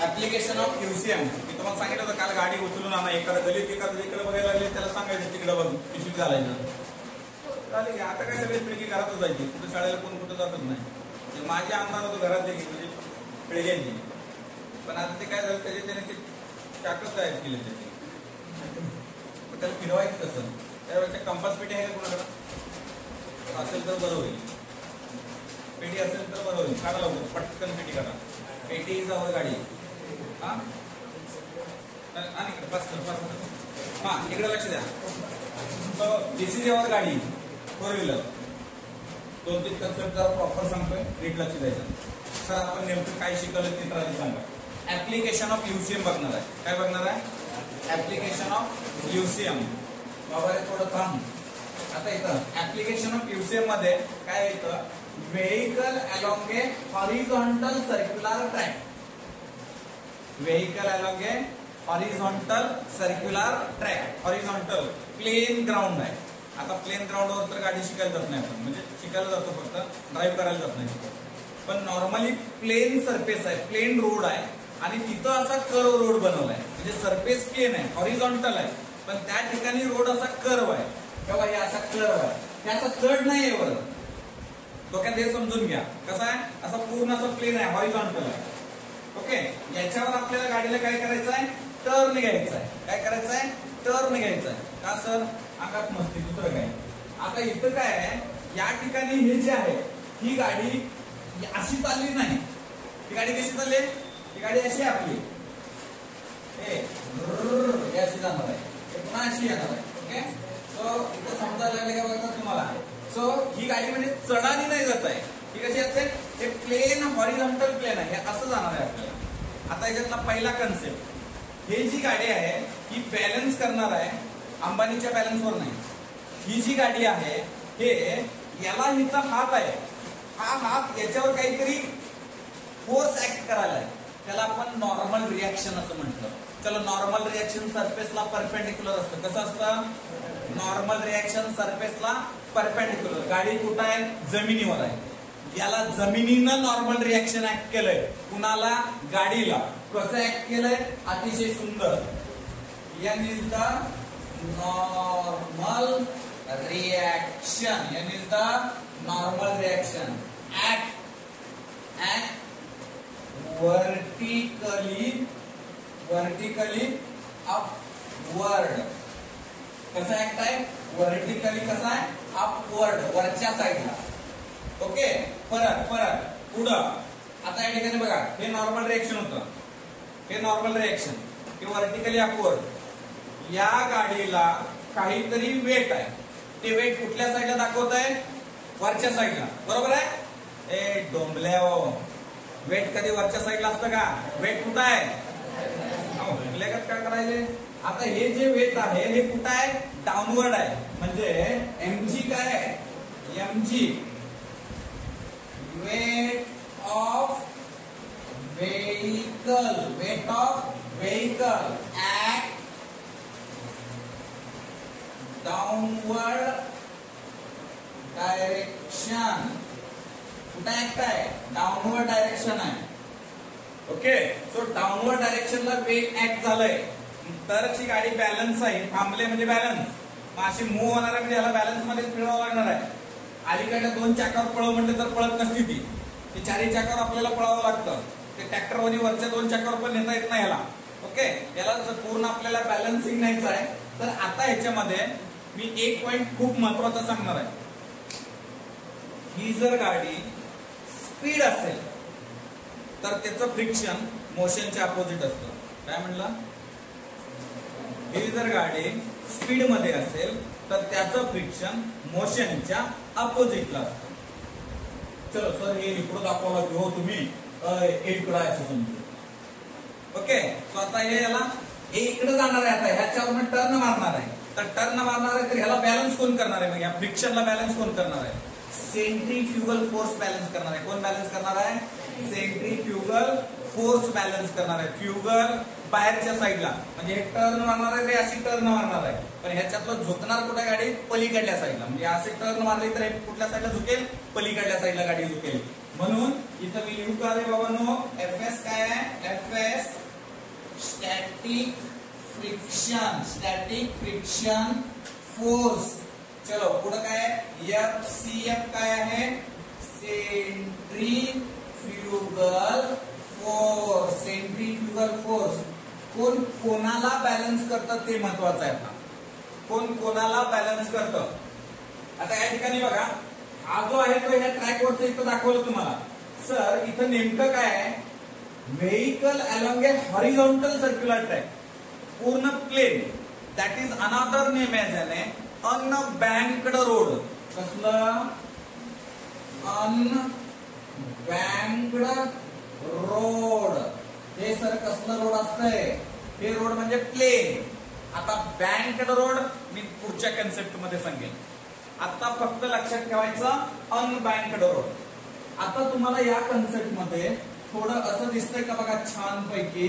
Application of UCM. मी तुम्हाला सांगितलं होतं काल गाडी उचलून आणा, एखादा गलीत एखादं इकडे बघायला लागले त्याला सांगायचं तिकडे बघ पिशवी घालायचं. चालेल. आता काय सगळे पिळगी घरातच जायची, कुठे शाळेला कोण कुठं जातच नाही. माझी अंदाज होतो घरात देखील म्हणजे पिळग्यांची, पण आता ते काय झालं त्याने ते चाकच तयार केले त्याचे. त्याला फिरवायचं कसं? त्यावेळेस कंपास पेटी आहे का कोणाकडे? असेल तर बरं होईल. पेटी असेल तर बरं होईल. काढा लवकर पटकन पेटी काढा. पेटी जावर गाडी. हा इकडे लक्ष द्या. सो दिस इज युअर गाडी फोर व्हीलर. 2-3 कन्सेप्ट जरा प्रॉपर सांगतोय, नीट लक्ष द्यायचं. सर आपण नेमकं काय शिकवलं ते तर आधी सांगा. ऍप्लिकेशन ऑफ यूसीएम बघणार आहे. काय बघणार आहे? Application of UCM. बाबा थोडं थांब. आता इथं ऍप्लिकेशन ऑफ यूसीएम मध्ये काय येतं? Vehicle along a horizontal circular track. Vehicle along a horizontal circular track. Horizontal plane ground आहे. आता प्लेन ग्राउंडवर तर गाडी शिकायला जात नाही आपण, म्हणजे शिकायला जातो फक्त, ड्राईव्ह करायला जात नाही. पण नॉर्मली प्लेन सरफेस आहे, प्लेन रोड आहे आणि तिथं असा कर्व रोड बनवलाय. म्हणजे सरफेस प्लेन आहे, हॉरिझॉन्टल आहे, पण त्या ठिकाणी रोड असा कर्व आहे. तेव्हा हे असा कर्व आहे, त्याचा चढ नाही आहे वर. डोक्यात हे समजून घ्या. कसा आहे? असा पूर्ण असं प्लेन आहे, हॉरिझॉन्टल आहे. ओके. याच्यावर आपल्याला गाडीला काय करायचं आहे? टर्न घ्यायचा आहे. काय करायचं आहे? टर्न घ्यायचा आहे. का सर? अंगात मस्ती, दुसरं काय. आता इथं काय आहे? या ठिकाणी हे जे आहे, ही गाडी अशी चालली नाही. ही गाडी कशी चालली? ही गाडी अशी आपली अशी जाणार आहे, पुन्हा अशी येणार आहे. ओके. सो इथं समजायला लागले का बघा तुम्हाला. सो ही गाडी म्हणजे चढानी नाही जात आहे. ही कशी असेल? हे प्लेन हॉरिझॉन्टल प्लेन आहे, हे असं जाणार आहे आपल्याला. आता याच्यातला पहिला कन्सेप्ट, हे जी गाडी आहे ही बॅलन्स करणार आहे, अंबानीच्या बॅलन्सवर नाही. ही जी गाडी आहे हे याला इथं हात आहे, हा हात याच्यावर काहीतरी फोर्स ऍक्ट करायला आहे. त्याला आपण नॉर्मल रिॲक्शन असं म्हटलं. चलो, नॉर्मल रिॲक्शन सरफेसला परपेंडिक्युलर असतं. कसं असतं? नॉर्मल रिॲक्शन सरफेसला परपेंडिक्युलर. गाडी कुठं आहे? जमिनीवर आहे. याला जमिनीनं नॉर्मल रिॲक्शन ऍक्ट केलंय. कुणाला? गाडीला. कसं ऍक्ट केलंय? अतिशय सुंदर. N is the normal reaction. N is the normal reaction. Act vertically upward. कसं ऍक्ट आहे? वर्टिकली कसं आहे? अपवर्ड, वरच्या साईडला. ओके. परत पुढं. आता या ठिकाणी बघा, हे नॉर्मल रिएक्शन होतं. हे नॉर्मल रिएक्शन, हे वर्टिकली अपवर्ड. या गाडीला काहीतरी वेट आहे. ते वेट कुठल्या साईडला दाखवत आहे? वरच्या साईडला. बरोबर आहे? ए डोंबल्या, वेट कधी वरच्या साईडला असतं का? वेट कुठं आहे? काय करायचे? आता हे जे वेट आहे हे कुठं आहे? डाऊनवर्ड आहे. म्हणजे एमजी काय आहे? Mg weight of vehicle. Weight of vehicle act downward direction. कुठं ऍक्ट आहे? डाऊनवर्ड डायरेक्शन आहे. ओके. सो डाऊनवर्ड डायरेक्शनला वेट ऍक्ट झालंय तरच ही गाडी बॅलन्स आहे. थांबले म्हणजे बॅलन्स. मग अशी मूव्ह होणार आहे, म्हणजे याला बॅलन्स मध्ये फिरवावं लागणार आहे. अलीकडे 2 चाकावर पळव म्हणलं तर पळत नसती ती 4 चाकावर आपल्याला पळावं लागतं. ते ट्रॅक्टरमध्ये वरच्या 2 चाकावर पण नेता येत नाही याला. ओके. याला जर पूर्ण आपल्याला बॅलन्सिंग न्यायचं आहे तर आता ह्याच्यामध्ये मी एक पॉइंट खूप महत्वाचा सांगणार आहे. ही जर गाडी स्पीड असेल तर त्याचं फ्रिक्शन मोशनच्या अपोजिट असतं. काय म्हणलं? ही जर गाडी स्पीड मध्ये असेल तर त्याचं फ्रिक्शन मोशनच्या अपोजिटला असतं. चलो सर, हे इकडं दाखवलं की हो तुम्ही इकडं आहे असं समजू. ओके. सो आता हे याला हे इकडे जाणार आहे. आता ह्याच्यावरनं टर्न मारणार आहे. तर टर्न मारणार आहे तर ह्याला बॅलन्स कोण करणार आहे? मग या फ्रिक्शनला बॅलन्स कोण करणार आहे? सेंट्रीफ्युगल फोर्स बॅलन्स करणार आहे. कोण बॅलन्स करणार आहे? सेंट्रीफ्युगल फोर्स बॅलन्स करणार आहे. फ्युगल बाहेरच्या साईडला, म्हणजे हे टर्न मारणार आहे, अशी टर्न मारणार आहे. पण ह्याच्यातलं झुकणार कुठे गाडी? पलीकडल्या साईडला. म्हणजे असे टर्न मारले तर हे कुठल्या साईडला झुकेल? पलीकडल्या साईडला गाडी झुकेल. म्हणून इथं मी लिहू का रे बाबांनो, Fs काय आहे, Fs स्टॅटिक फ्रिक्शन फोर्स. चलो पुढे काय आहे, FCF काय आहे, सेंट्रीफ्युगल फोर्स. कोण कोणाला बॅलन्स करतं ते महत्वाचं आहे. कोण कोणाला बॅलन्स करतं. आता या ठिकाणी बघा, हा जो आहे तो ह्या ट्रॅकवरचं इथं दाखवलं तुम्हाला. सर इथं नेमकं काय आहे, vehicle along a horizontal circular track, पूर्ण plane. That is another name as an unbanked road. कसलं, अनबँक्ड रोड. हे सर कसलं रोड असतंय, हे रोड म्हणजे प्लेन. आता बँक्ड रोड मी पुढच्या कन्सेप्ट मध्ये सांगेन. आता फक्त लक्षात ठेवायचं अनबँक्ड रोड. आता तुम्हाला या कन्सेप्ट मध्ये थोडं असं दिसतंय का बघा, छान पैकी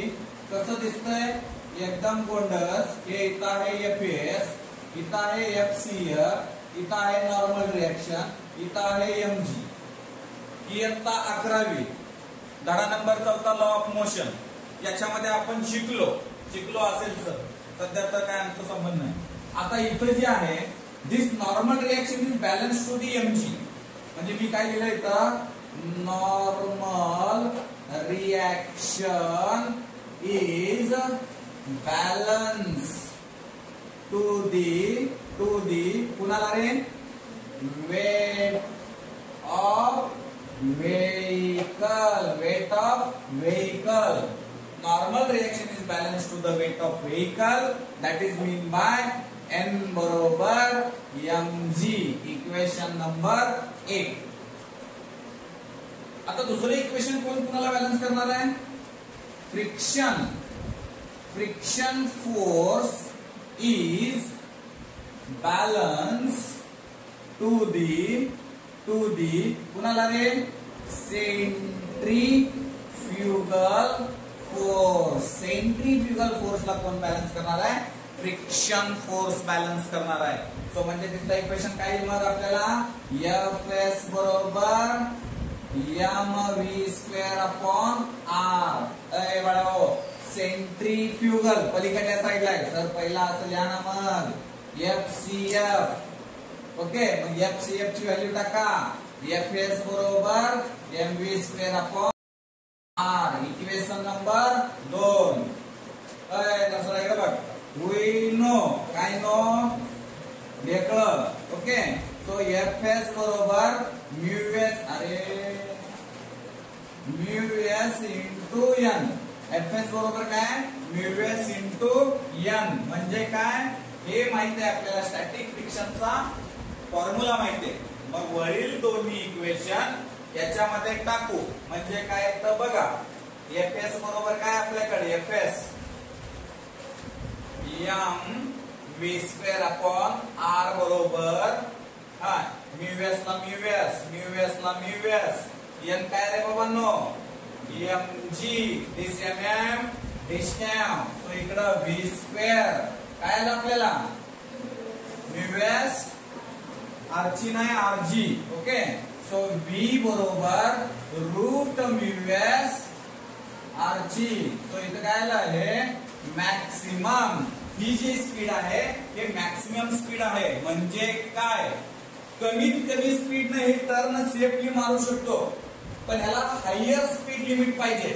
कसं दिसतंय, एकदम गोंडस. हे इथं आहे Fs, इथं आहे FCF, इथं आहे नॉर्मल रिएक्शन, इथं आहे mg. इयत्ता 11वी धडा नंबर 14 लॉ ऑफ मोशन. याच्यामध्ये आपण शिकलो असेल सर, सध्या तर काय आमचा संबंध नाही. आता इथं जे आहे, this normal reaction is balance to the mg. म्हणजे मी काय लिहिलं इथं, normal reaction is balance to the कुणाला रे, weight of vehicle. Normal reaction is balance to the weight of vehicle. That is mean by n बरोबर mg. Equation number 1. आता दुसरं इक्वेशन कोण कुणाला बॅलन्स करणार आहे, friction force is balance to the कुणाला रे, सेंट्रीफ्युगल फोर्सला कोण बॅलन्स करणार आहे, फ्रिक्शन फोर्स बॅलन्स करणार आहे. सो म्हणजे तिथलं इक्वेशन काय येईल मग आपल्याला, Fs बरोबर mv²/r. अरे बाळाओ, सेंट्रीफ्युगल पलीकडल्या साईडला आहे सर, पहिला असं लिहा ना मग FCF. ओके, मग FCF ची व्हॅल्यू टाका, Fs बरोबर mv²/r. Equation number 2. कसं आहे बघ, वी नो काय नो ढेकळं. ओके, सो Fs बरोबर μs, अरे μs इंटू n. Fs बरोबर काय, μs इंटू n. म्हणजे काय, हे माहिती आहे आपल्याला, स्टॅटिक फ्रिक्शनचा फॉर्म्युला माहिती आहे. मग वरील दोन्ही इक्वेशन याच्यामध्ये टाकू. म्हणजे काय तर बघा, Fs बरोबर काय आपल्याकडे, Fs mv²/r बरोबर μs ला μs, n काय रे बाबांनो, mg. दिस mm, दिस m. सो इकडं v² काय आलं आपल्याला, μs rg नाही rg. ओके, सो v बरोबर √μs rg. सो इथं काय आलं आहे, मॅक्सिमम. ही जी स्पीड आहे हे मॅक्सिमम स्पीड आहे. म्हणजे काय, कमीत कमी स्पीड ने हे टर्न सेफली मारू शकतो, पण ह्याला हायर स्पीड लिमिट पाहिजे.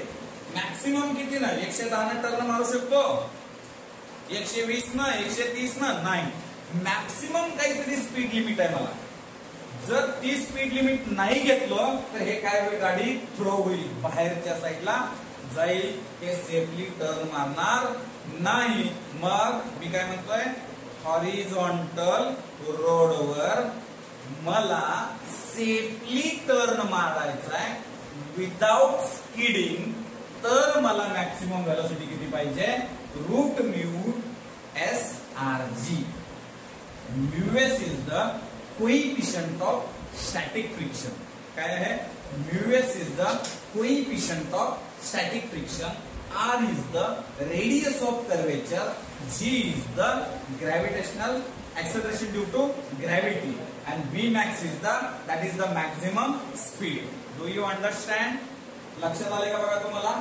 मॅक्सिमम किती ना, 110 न टर्न मारू शकतो, 120 न, 130 न नाही. मॅक्सिमम काहीतरी स्पीड लिमिट आहे मला. जर ती स्पीड लिमिट नाही घेतलं तर हे काय होईल, गाडी थ्रो होईल, बाहेरच्या साईडला जाईल, हे सेफली टर्न मारणार नाही. मग मी काय म्हणतोय, हॉरिझॉन्टल रोडवर मला सेफली टर्न मारायचा आहे विदाउट स्किडिंग, तर मला मॅक्सिमम व्हेलॉसिटी किती पाहिजे, √μs rg. μs is the coefficient of static friction. काय आहे, μs is the coefficient of static friction. R is the radius of curvature. G is the gravitational acceleration due to gravity. and Vmax is that is the maximum speed. Do you understand? लक्षात आले का बघा तुम्हाला?